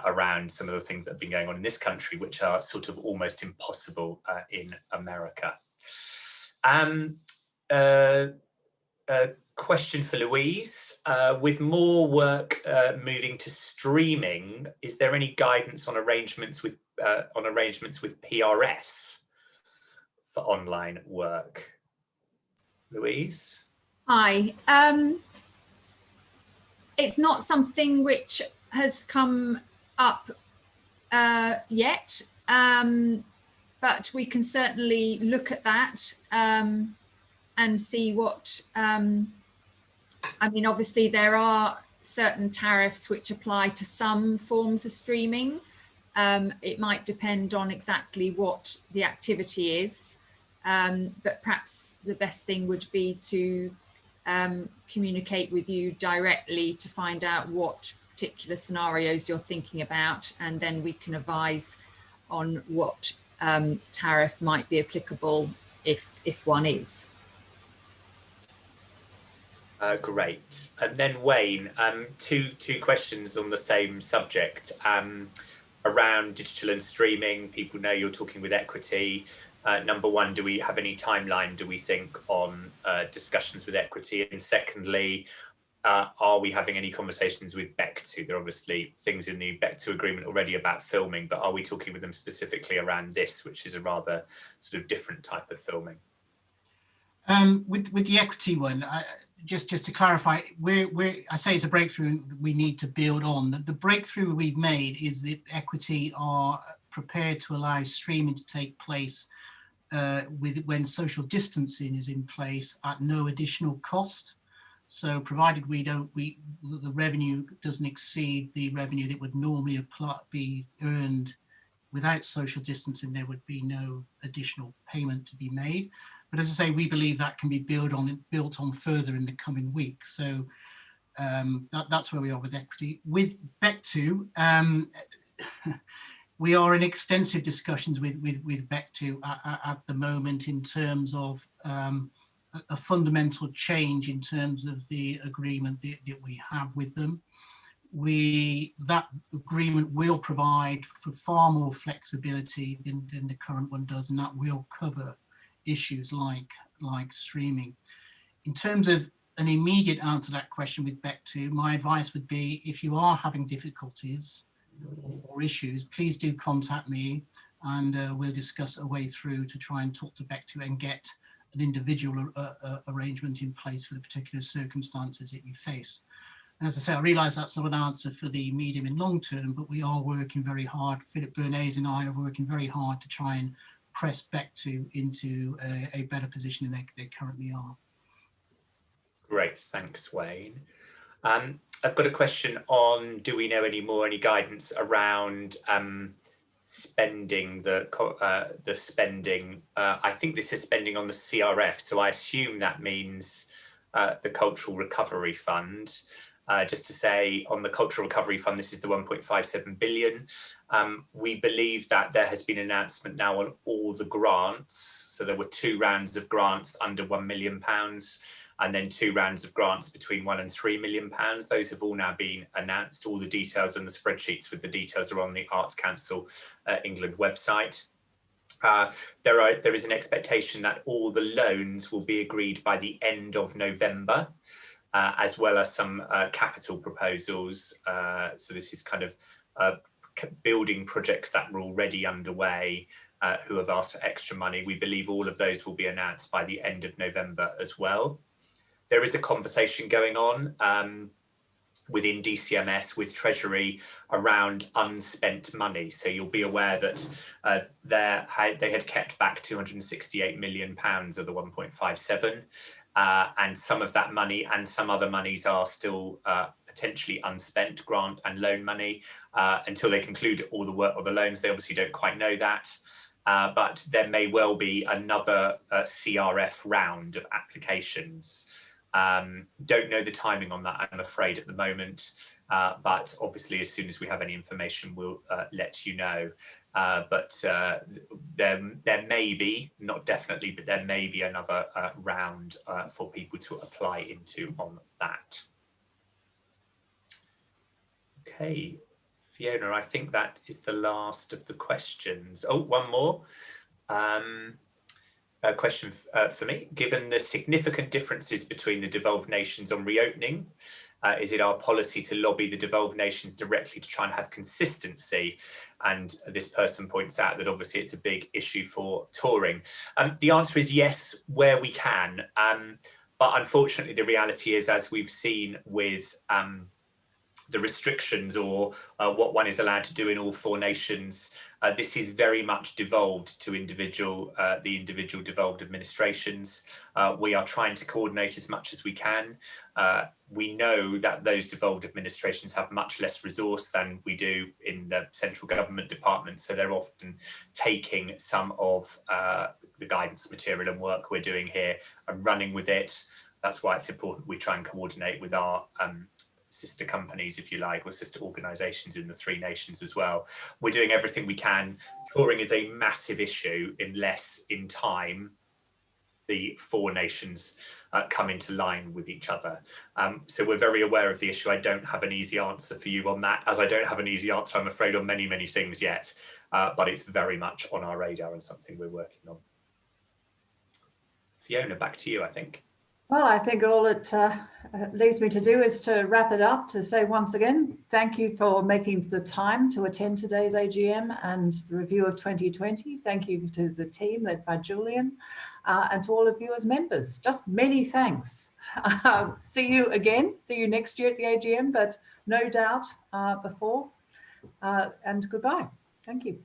around some of the things that have been going on in this country, which are sort of almost impossible in America. Question for Louise. With more work moving to streaming, is there any guidance on arrangements with PRS for online work? Louise? Hi. It's not something which has come up yet, but we can certainly look at that and see what, I mean, obviously there are certain tariffs which apply to some forms of streaming. It might depend on exactly what the activity is, but perhaps the best thing would be to communicate with you directly to find out what particular scenarios you're thinking about, and then we can advise on what tariff might be applicable if one is. Great. And then Wayne, two questions on the same subject around digital and streaming. People know you're talking with Equity. Number one, do we have any timeline, do we think, on discussions with Equity? And secondly, are we having any conversations with BEC2? There are obviously things in the BEC2 agreement already about filming, but are we talking with them specifically around this, which is a rather sort of different type of filming? With the Equity one, just to clarify, I say it's a breakthrough we need to build on. The breakthrough we've made is that Equity are prepared to allow streaming to take place when social distancing is in place at no additional cost. So provided the revenue doesn't exceed the revenue that would normally be earned without social distancing, there would be no additional payment to be made. But as I say, we believe that can be built on further in the coming weeks. So that's where we are with Equity. With BEC2, we are in extensive discussions with BEC2 at the moment in terms of a fundamental change in terms of the agreement that we have with them. That agreement will provide for far more flexibility than the current one does, and that will cover issues like streaming. In terms of an immediate answer to that question with BEC2, my advice would be, if you are having difficulties or issues, please do contact me, and we'll discuss a way through to try and talk to BEC2 and get an individual arrangement in place for the particular circumstances that you face. And as I say, I realise that's not an answer for the medium and long term, but we are working very hard. Philip Bernays and I are working very hard to try and press BEC2 into a better position than they currently are. Great, thanks, Wayne. I've got a question on, do we know any guidance around spending, the spending? I think this is spending on the CRF, so I assume that means the Cultural Recovery Fund. Just to say, on the Cultural Recovery Fund, this is the 1.57 billion. We believe that there has been an announcement now on all the grants. So there were 2 rounds of grants under £1 million, and then 2 rounds of grants between £1 and £3 million. Those have all now been announced. All the details and the spreadsheets with the details are on the Arts Council England website. There is an expectation that all the loans will be agreed by the end of November. As well as some capital proposals. So this is kind of building projects that were already underway who have asked for extra money. We believe all of those will be announced by the end of November as well. There is a conversation going on within DCMS with Treasury around unspent money. So you'll be aware that they had kept back £268 million of the 1.57. And some of that money and some other monies are still potentially unspent, grant and loan money, until they conclude all the work or the loans. They obviously don't quite know that, but there may well be another CRF round of applications. Don't know the timing on that, I'm afraid, at the moment, but obviously as soon as we have any information, we'll let you know. But there may be, not definitely, but there may be another round for people to apply into on that. Okay, Fiona, I think that is the last of the questions. Oh, one more. A question for me. Given the significant differences between the devolved nations on reopening, is it our policy to lobby the devolved nations directly to try and have consistency? And this person points out that obviously it's a big issue for touring. The answer is yes, where we can. But unfortunately, the reality is, as we've seen with restrictions or what one is allowed to do in all 4 nations. This is very much devolved to the individual devolved administrations. We are trying to coordinate as much as we can. We know that those devolved administrations have much less resource than we do in the central government departments, so they're often taking some of the guidance material and work we're doing here and running with it. That's why it's important we try and coordinate with our sister companies, if you like, or sister organisations in the 3 nations as well. We're doing everything we can. Touring is a massive issue unless in time the 4 nations come into line with each other. So we're very aware of the issue. I don't have an easy answer for you on that, as I don't have an easy answer, I'm afraid, on many, many things yet, but it's very much on our radar and something we're working on. Fiona, back to you, I think. Well, I think all it leaves me to do is to wrap it up, to say once again, thank you for making the time to attend today's AGM and the review of 2020. Thank you to the team led by Julian and to all of you as members. Just many thanks. See you again. See you next year at the AGM, but no doubt before. And goodbye. Thank you.